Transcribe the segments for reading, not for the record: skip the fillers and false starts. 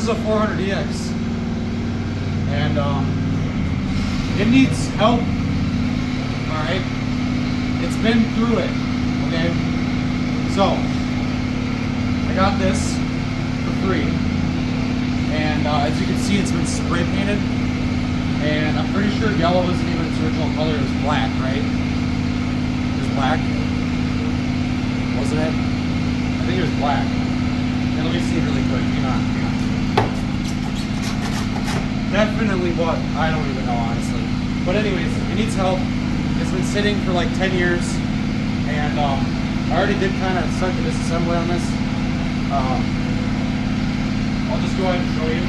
a 400DX, and it needs help. All right, it's been through it. Okay, so I got this for free, and as you can see, it's been spray painted, and I'm pretty sure yellow isn't even its original color. It was black, right? It was black, wasn't it? I think it was black. And let me see really quick. Hang on. Definitely what? I don't even know, honestly. But anyways, it needs help. It's been sitting for like 10 years, and I already did kind of start the disassembly on this. I'll just go ahead and show you.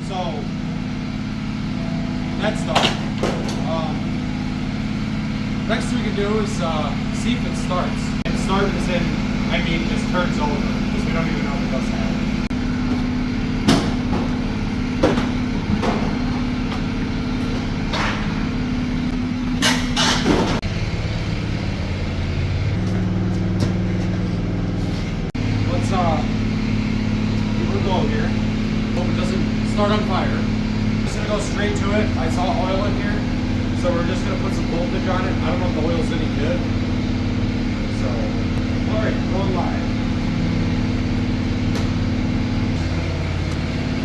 So that's done. Next thing we can do is see if it starts. And start as in, I mean, just turns over, because we don't even know if it does happen. Let's give it a go here. Hope it doesn't start on fire. I'm just gonna go straight to it. I saw oil in here, so we're just gonna put some voltage on it. I don't know if the oil's any good. So, all right, going live.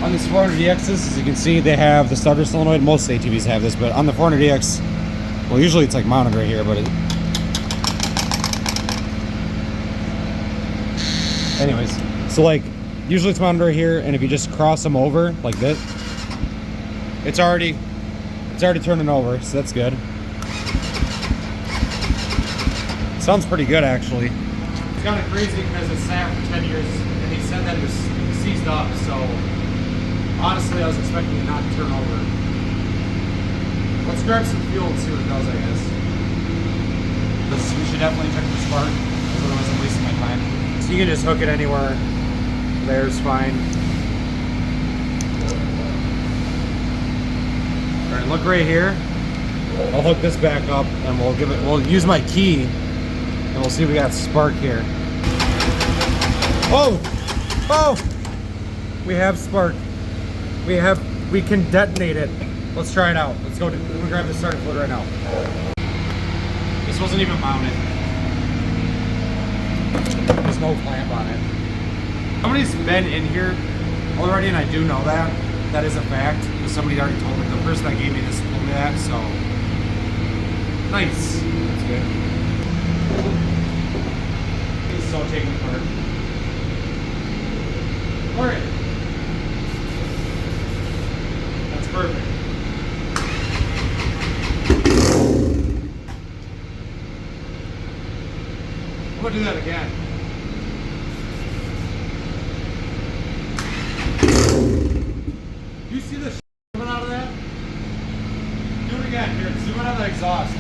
On these 400DXs, as you can see, they have the starter solenoid. Most ATVs have this, but on the 400DX, well, usually it's like mounted right here, but anyways, so like, usually it's mounted right here, and if you just cross them over like this, it's already turning over, so that's good. Sounds pretty good, actually. It's kind of crazy because it sat for 10 years, and he said that it was seized up, so honestly, I was expecting it not to turn over. Let's grab some fuel and see what it does, I guess. We should definitely check the spark, because otherwise I'm wasting my time. So you can just hook it anywhere. There's fine. All right, look right here. I'll hook this back up, and we'll use my key, and we'll see if we got spark here. Oh! Oh! We have spark. We can detonate it. Let's try it out. Let's go grab the starting fluid right now. This wasn't even mounted. There's no clamp on it. Somebody's been in here already, and I do know that. That is a fact, because somebody already told me. The person that gave me this told me that, so. Nice. That's good. He's so taken apart. Alright. That's perfect. I'm gonna do that again. You see the coming out of that? Do it again. Here, zoom out of the exhaust.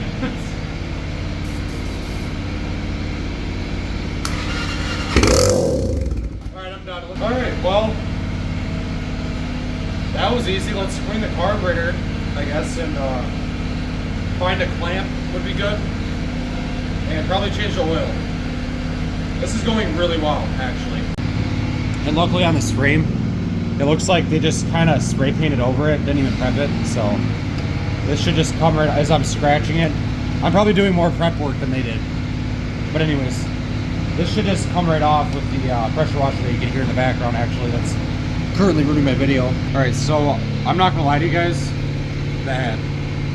Alright, I'm done. Alright, well, that was easy. Let's swing the carburetor, I guess, and find a clamp would be good. And probably change the oil. This is going really well, actually. And luckily on this frame, it looks like they just kind of spray painted over it, didn't even prep it, so this should just come right as I'm scratching it. I'm probably doing more prep work than they did. But anyways, this should just come right off with the pressure washer that you can hear in the background, actually, that's currently ruining my video. Alright, so I'm not gonna lie to you guys that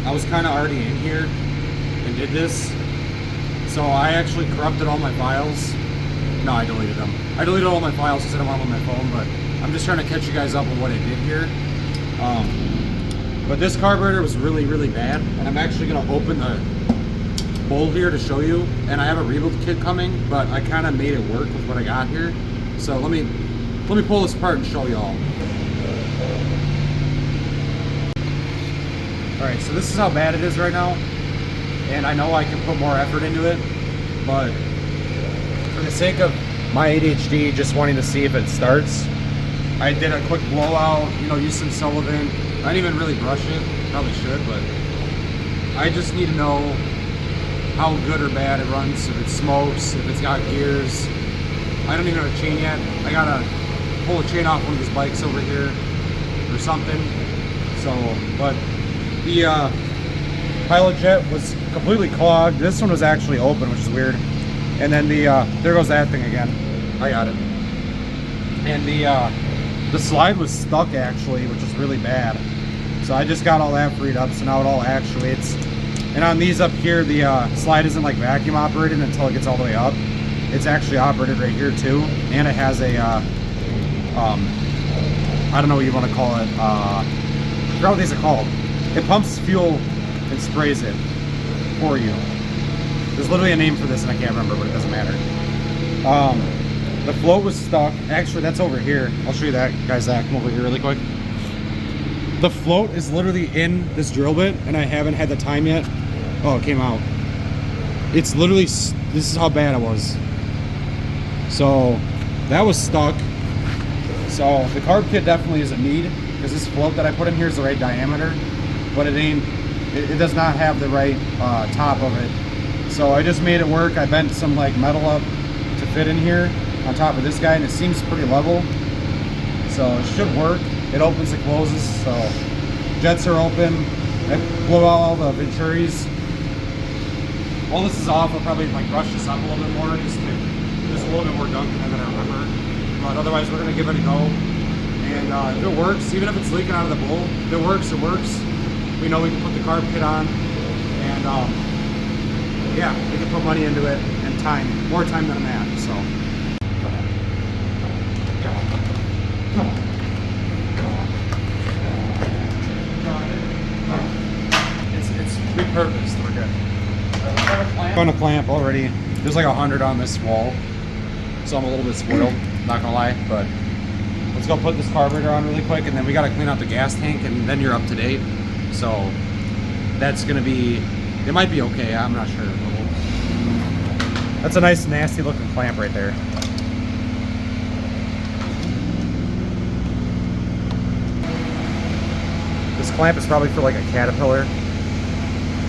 I was kind of already in here and did this. So I actually corrupted all my files. No, I deleted them. I deleted all my files because I don't want them on my phone, but I'm just trying to catch you guys up on what I did here. But this carburetor was really, really bad, and I'm actually going to open the bowl here to show you. And I have a rebuild kit coming, but I kind of made it work with what I got here. So let me pull this apart and show y'all. All right, so this is how bad it is right now, and I know I can put more effort into it, but for the sake of my ADHD, just wanting to see if it starts, I did a quick blowout, you know, used some Sullivan. I didn't even really brush it, probably should, but I just need to know how good or bad it runs, if it smokes, if it's got gears. I don't even have a chain yet. I gotta pull a chain off one of these bikes over here or something. So, but the Pilot Jet was completely clogged. This one was actually open, which is weird. And then the there goes that thing again. I got it. And the slide was stuck actually, which is really bad. So I just got all that freed up, so now it all actuates. And on these up here, the slide isn't like vacuum operated until it gets all the way up. It's actually operated right here too, and it has a I don't know what you want to call it. I forgot what these are called. It pumps fuel and sprays it for you. There's literally a name for this, and I can't remember, but it doesn't matter. The float was stuck. Actually, that's over here. I'll show you that, guys. Zach, come over here really quick. The float is literally in this drill bit, and I haven't had the time yet. Oh, it came out. It's literally, this is how bad it was. So, that was stuck. So, the carb kit definitely is a need, because this float that I put in here is the right diameter, but it ain't, it does not have the right top of it. So, I just made it work. I bent some like metal up to fit in here on top of this guy, and it seems pretty level. So, it should work. It opens and closes, so jets are open. I blow out all the venturis. While this is off, I'll probably like brush this up a little bit more, just a little bit more dunk than I remember. But otherwise, we're gonna give it a go. And if it works, even if it's leaking out of the bowl, if it works, it works. We know we can put the carb kit on, and yeah, we can put money into it and time, more time than I'm at. So. Repurposed, we're good. On a clamp already. There's like 100 on this wall, so I'm a little bit spoiled, not gonna lie. But let's go put this carburetor on really quick, and then we gotta clean out the gas tank, and then you're up to date. So that's gonna be, it might be okay, I'm not sure. That's a nice nasty looking clamp right there. This clamp is probably for like a Caterpillar.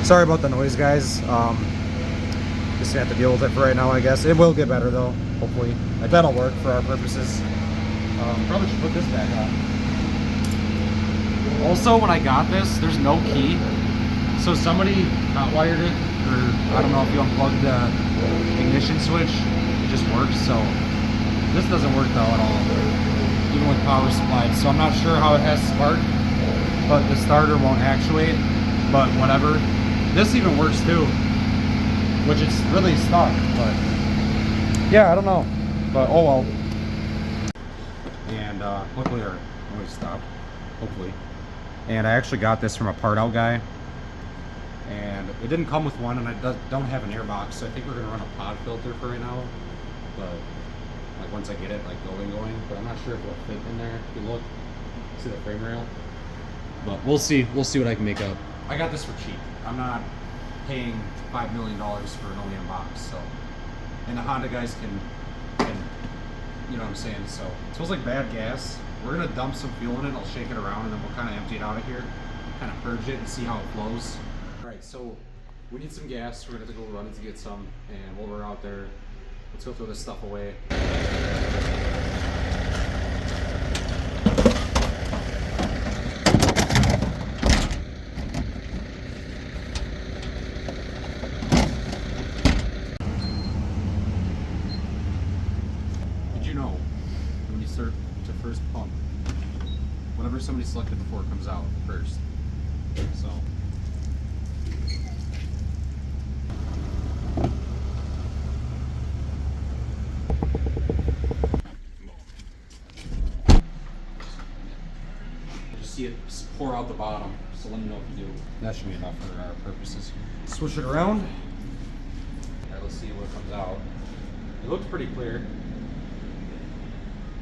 Sorry about the noise, guys. Just gonna have to deal with it for right now, I guess. It will get better though, hopefully. I bet it'll work for our purposes. Probably should put this back on. Also, when I got this, there's no key. So somebody hot wired it, or I don't know if you unplugged the ignition switch, it just works. So this doesn't work though at all, even with power supplied. So I'm not sure how it has spark, but the starter won't actuate, but whatever. This even works too, which it's really stuck, but yeah, I don't know, but oh well. And luckily our noise stopped, hopefully. And I actually got this from a part out guy, and it didn't come with one, and I don't have an air box, so I think we're gonna run a pod filter for right now, but like once I get it like going, but I'm not sure if it'll fit in there. If you look, see the frame rail, but we'll see what I can make up. I got this for cheap. I'm not paying $5 million for an OEM box, so, and the Honda guys can, you know what I'm saying. So it smells like bad gas. We're gonna dump some fuel in it. I'll shake it around, and then we'll kind of empty it out of here, kind of purge it, and see how it flows. All right, so we need some gas. We're gonna have to go run it to get some, and while we're out there, let's go throw this stuff away. When you start to first pump, whatever somebody selected before comes out first. So just see it pour out the bottom, so let me know if you do. That should be enough for our purposes. Switch it around. Alright, let's see what comes out. It looks pretty clear.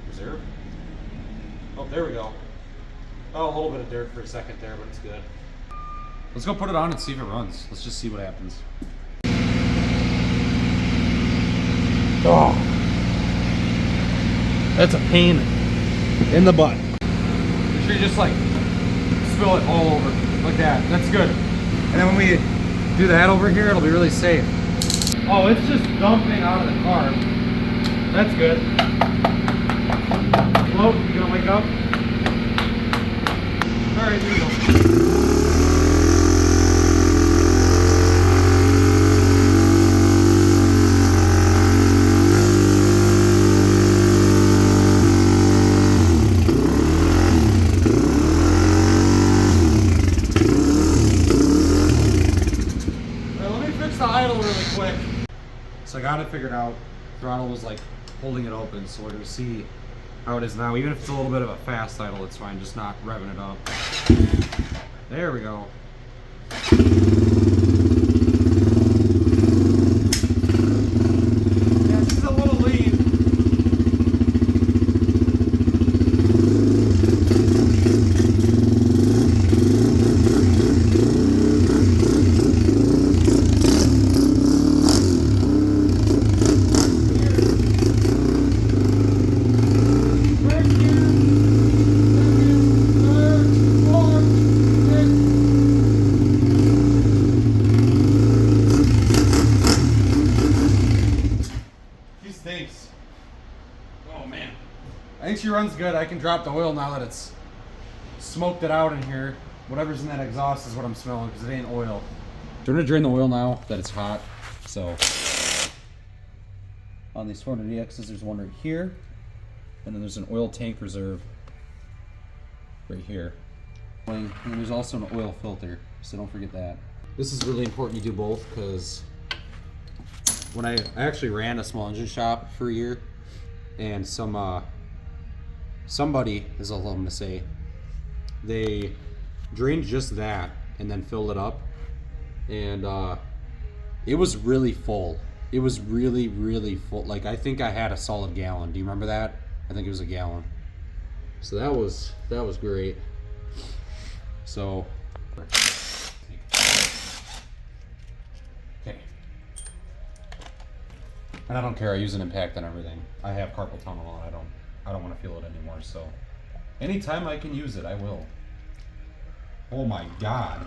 Reserve. Oh, there we go. Oh, a little bit of dirt for a second there, but it's good. Let's go put it on and see if it runs. Let's just see what happens. Oh, that's a pain in the butt. Make sure you just like spill it all over like that. That's good. And then when we do that over here, it'll be really safe. Oh, it's just dumping out of the car. That's good. Hello, you gonna wake up? All right, here you go. So I got it figured out. Throttle was like holding it open, so we're gonna see how it is now. Even if it's a little bit of a fast idle, it's fine, just not revving it up. There we go. Yeah, this is a little lean. I think she runs good. I can drop the oil now that it's smoked it out in here. Whatever's in that exhaust is what I'm smelling because it ain't oil. So we're gonna drain the oil now that it's hot. So on these 400EXs, there's one right here, and then there's an oil tank reserve right here. And then there's also an oil filter, so don't forget that. This is really important you do both because when I actually ran a small engine shop for a year, and somebody, is all I'm gonna say, they drained just that and then filled it up, and it was really full. It was really, really full. Like, I think I had a solid gallon. Do you remember that? I think it was a gallon. So that was great. So okay, and I don't care. I use an impact on everything. I have carpal tunnel on. I don't want to feel it anymore, so anytime I can use it, I will. Oh my God.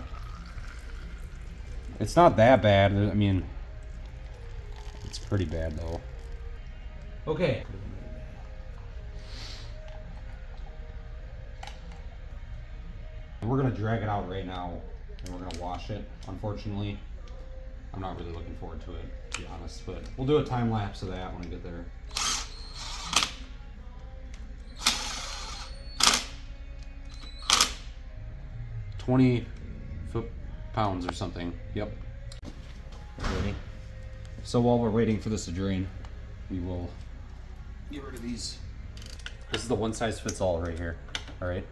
It's not that bad. I mean, it's pretty bad though. Okay. We're gonna drag it out right now and we're gonna wash it. Unfortunately, I'm not really looking forward to it, to be honest, but we'll do a time lapse of that when I get there. 20 foot-pounds or something. Yep. Ready. So while we're waiting for this to drain, we will get rid of these. This is the one size fits all right here. All right.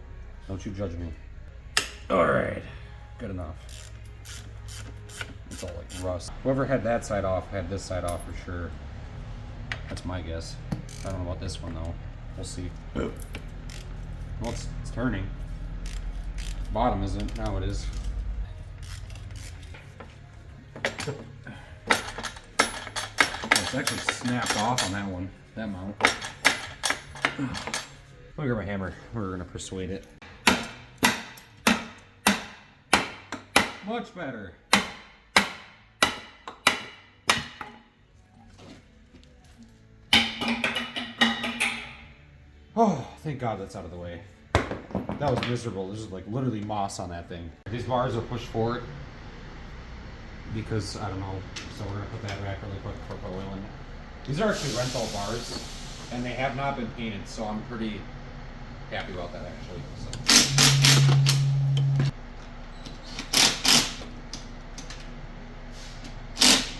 Don't you judge me. All right. Good enough. It's all like rust. Whoever had that side off had this side off for sure. That's my guess. I don't know about this one though. We'll see. Well, it's turning. Bottom isn't. Now it is. It's actually snapped off on that one. That mount. Let me grab my hammer. We're gonna persuade it. Much better. Oh, thank God that's out of the way. That was miserable. There's like literally moss on that thing. These bars are pushed forward because, I don't know, so we're gonna put that back really quick before I put oil in. These are actually rental bars and they have not been painted, so I'm pretty happy about that actually. So.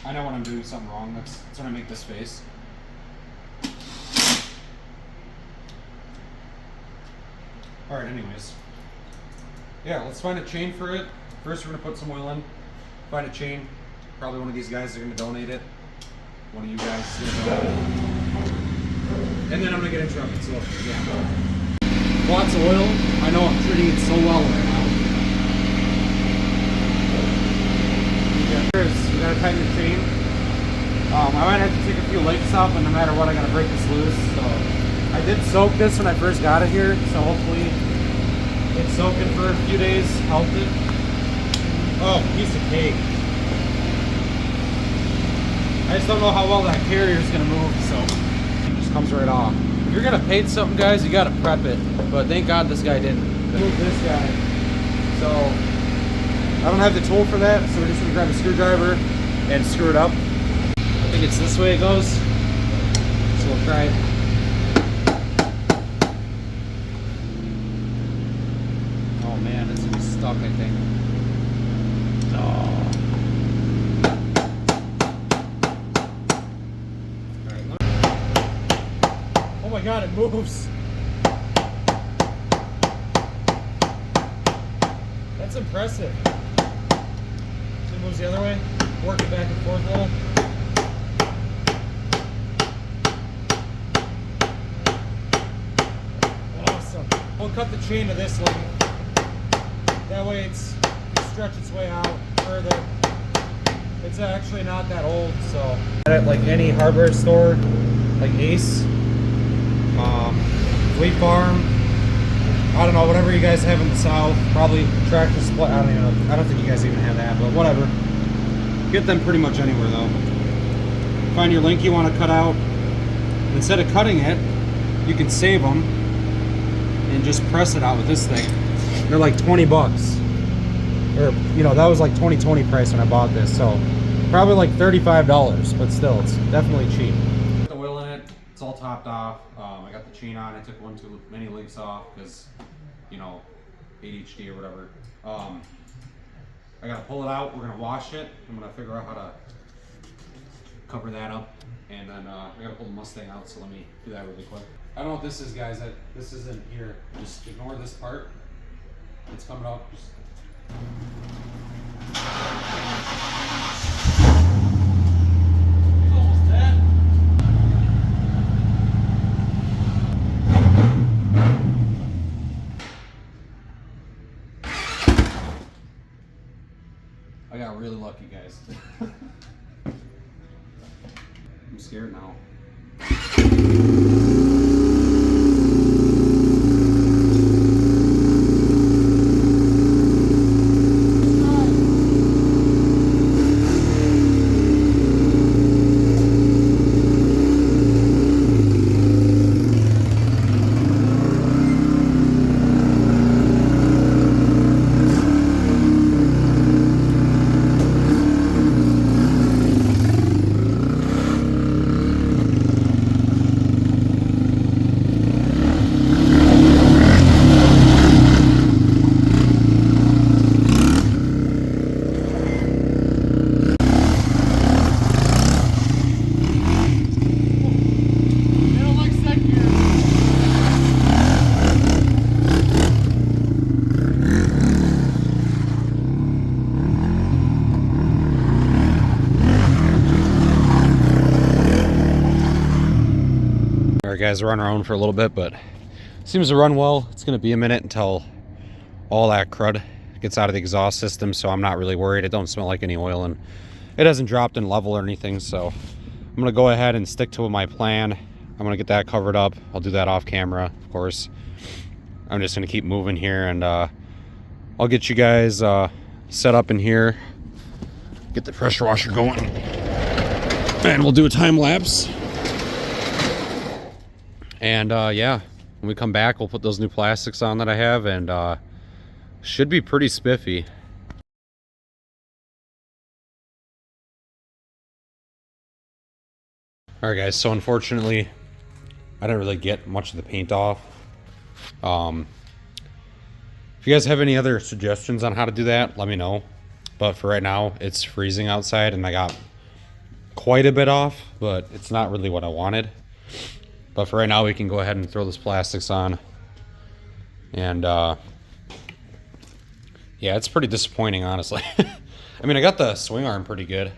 I know when I'm doing something wrong. That's when I make this face. Alright, anyways. Yeah, let's find a chain for it. First we're gonna put some oil in. Find a chain. Probably one of these guys are gonna donate it. One of you guys is gonna donate it. And then I'm gonna get interrupted, so yeah. Lots of oil. I know I'm treating it so well right now. First, we gotta tighten the chain. I might have to take a few links up, and no matter what, I gotta break this loose. So I did soak this when I first got it here, so hopefully it's soaking for a few days, helped it. Oh, piece of cake. I just don't know how well that carrier is gonna move, so it just comes right off. If you're gonna paint something, guys, you gotta prep it. But thank God this guy didn't. Move this guy. So I don't have the tool for that, so we're just gonna grab a screwdriver and screw it up. I think it's this way it goes. So we'll try it. Oh man, it's gonna be stuck, I think. Oh. Oh my God, it moves. That's impressive. So it moves the other way, work it back and forth a little. Awesome. We'll cut the chain to this length. That way it stretch its way out further. It's actually not that old, so. At like any hardware store, like Ace, Fleet Farm, I don't know, whatever you guys have in the South, probably Tractor Supply, I don't even know, I don't think you guys even have that, but whatever. Get them pretty much anywhere though. Find your link you want to cut out. Instead of cutting it, you can save them and just press it out with this thing. They're like 20 bucks. Or, you know, that was like 2020 price when I bought this, so probably like $35, but still, it's definitely cheap. Got the wheel in it, it's all topped off. I got the chain on, I took one too many links off because, you know, ADHD or whatever. I gotta pull it out, we're gonna wash it. I'm gonna figure out how to cover that up. And then I gotta pull the Mustang out, so let me do that really quick. I don't know what this is, guys. This isn't here. Just ignore this part. It's coming up. Just... He's almost dead. I got really lucky, guys. I'm scared now. Guys, we're on our own for a little bit, but seems to run well. It's going to be a minute until all that crud gets out of the exhaust system, so I'm not really worried. It don't smell like any oil, and it hasn't dropped in level or anything, so I'm going to go ahead and stick to my plan. I'm going to get that covered up. I'll do that off camera, of course. I'm just going to keep moving here, and I'll get you guys set up in here, get the pressure washer going, and we'll do a time lapse. And yeah, when we come back, we'll put those new plastics on that I have, and should be pretty spiffy. Alright guys, so unfortunately, I didn't really get much of the paint off. If you guys have any other suggestions on how to do that, let me know. But for right now, it's freezing outside, and I got quite a bit off, but it's not really what I wanted. But for right now, we can go ahead and throw this plastics on. And yeah, it's pretty disappointing, honestly. I mean, I got the swing arm pretty good.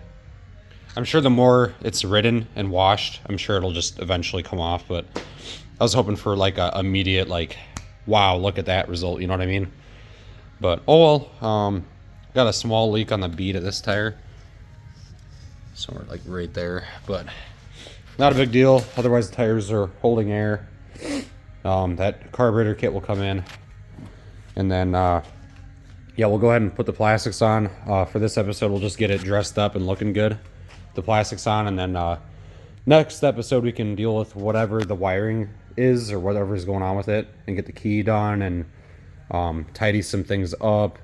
I'm sure the more it's ridden and washed, I'm sure it'll just eventually come off. But I was hoping for like a immediate, like, wow, look at that result, you know what I mean? But oh well. Got a small leak on the bead of this tire, somewhere like right there, but not a big deal. Otherwise the tires are holding air. That carburetor kit will come in, and then yeah, we'll go ahead and put the plastics on. For this episode, we'll just get it dressed up and looking good. the plastics on, and then next episode we can deal with whatever the wiring is or whatever is going on with it, and get the key done and tidy some things up.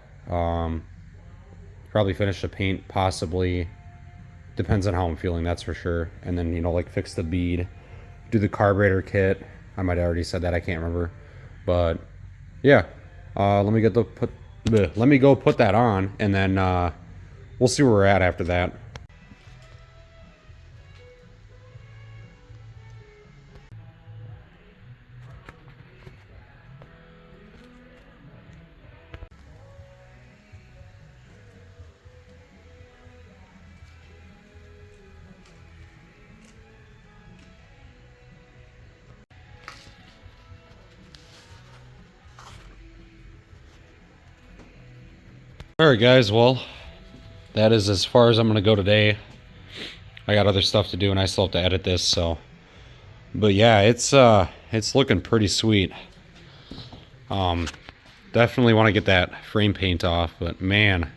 Probably finish the paint, possibly. Depends on how I'm feeling, that's for sure. And then, you know, like fix the bead, do the carburetor kit. I might have already said that, I can't remember. But yeah, let me go put that on, and then we'll see where we're at after that. Alright guys, well, that is as far as I'm going to go today. I got other stuff to do and I still have to edit this, so. But yeah, it's looking pretty sweet. Definitely want to get that frame paint off, but man,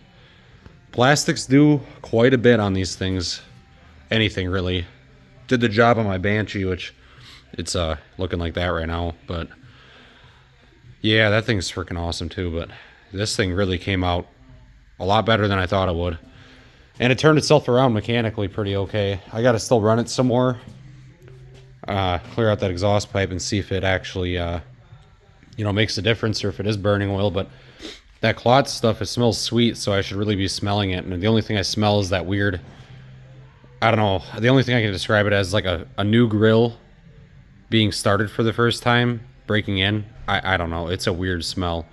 plastics do quite a bit on these things. Anything really. Did the job on my Banshee, which it's looking like that right now, but yeah, that thing's freaking awesome too. But this thing really came out a lot better than I thought it would, and it turned itself around mechanically pretty okay. I gotta still run it some more, clear out that exhaust pipe and see if it actually you know, makes a difference or if it is burning oil. But that clot stuff, it smells sweet, so I should really be smelling it. And the only thing I smell is that weird, I don't know, the only thing I can describe it as like a new grill being started for the first time, breaking in. I don't know, it's a weird smell,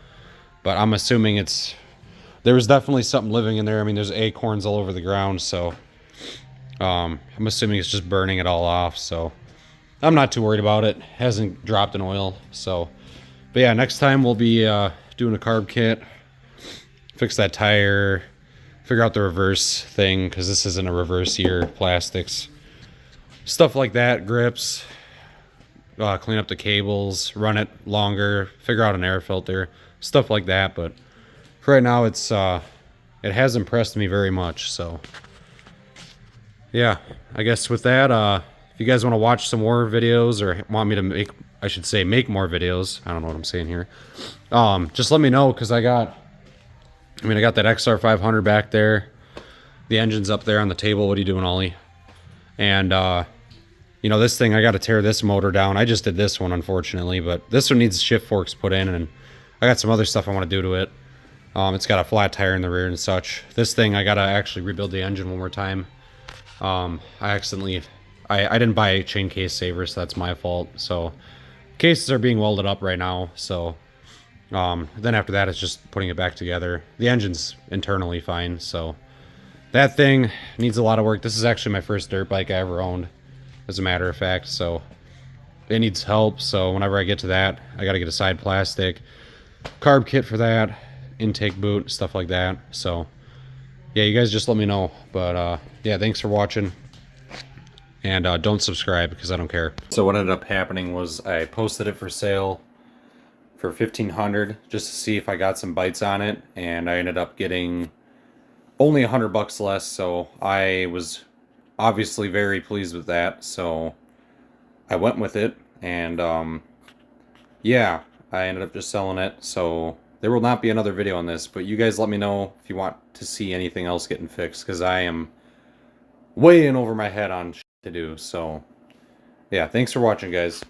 but I'm assuming there's definitely something living in there. I mean, there's acorns all over the ground, so I'm assuming it's just burning it all off, so I'm not too worried about it. Hasn't dropped in oil, so. But yeah, next time we'll be doing a carb kit, fix that tire, figure out the reverse thing, because this isn't a reverse year, plastics, stuff like that, grips, clean up the cables, run it longer, figure out an air filter, stuff like that. But for right now, it has impressed me very much. So yeah, I guess with that, if you guys want to watch some more videos or want me to make more videos, I don't know what I'm saying here, just let me know, because I got that XR500 back there, the engine's up there on the table. What are you doing, Ollie? And you know, this thing, I got to tear this motor down. I just did this one, unfortunately, but this one needs shift forks put in, and I got some other stuff I want to do to it. It's got a flat tire in the rear and such. This thing, I got to actually rebuild the engine one more time. I didn't buy a chain case saver, so that's my fault. So cases are being welded up right now, so then after that it's just putting it back together. The engine's internally fine, so that thing needs a lot of work. This is actually my first dirt bike I ever owned, as a matter of fact, so it needs help. So whenever I get to that, I got to get a side plastic, carb kit for that, intake boot, stuff like that. So yeah, you guys just let me know. But yeah, thanks for watching, and don't subscribe because I don't care. So what ended up happening was I posted it for sale for $1,500 just to see if I got some bites on it, and I ended up getting only $100 less. So I was obviously very pleased with that, so I went with it, and yeah, I ended up just selling it. So there will not be another video on this, but you guys let me know if you want to see anything else getting fixed, because I am way in over my head on shit to do. So yeah, thanks for watching, guys.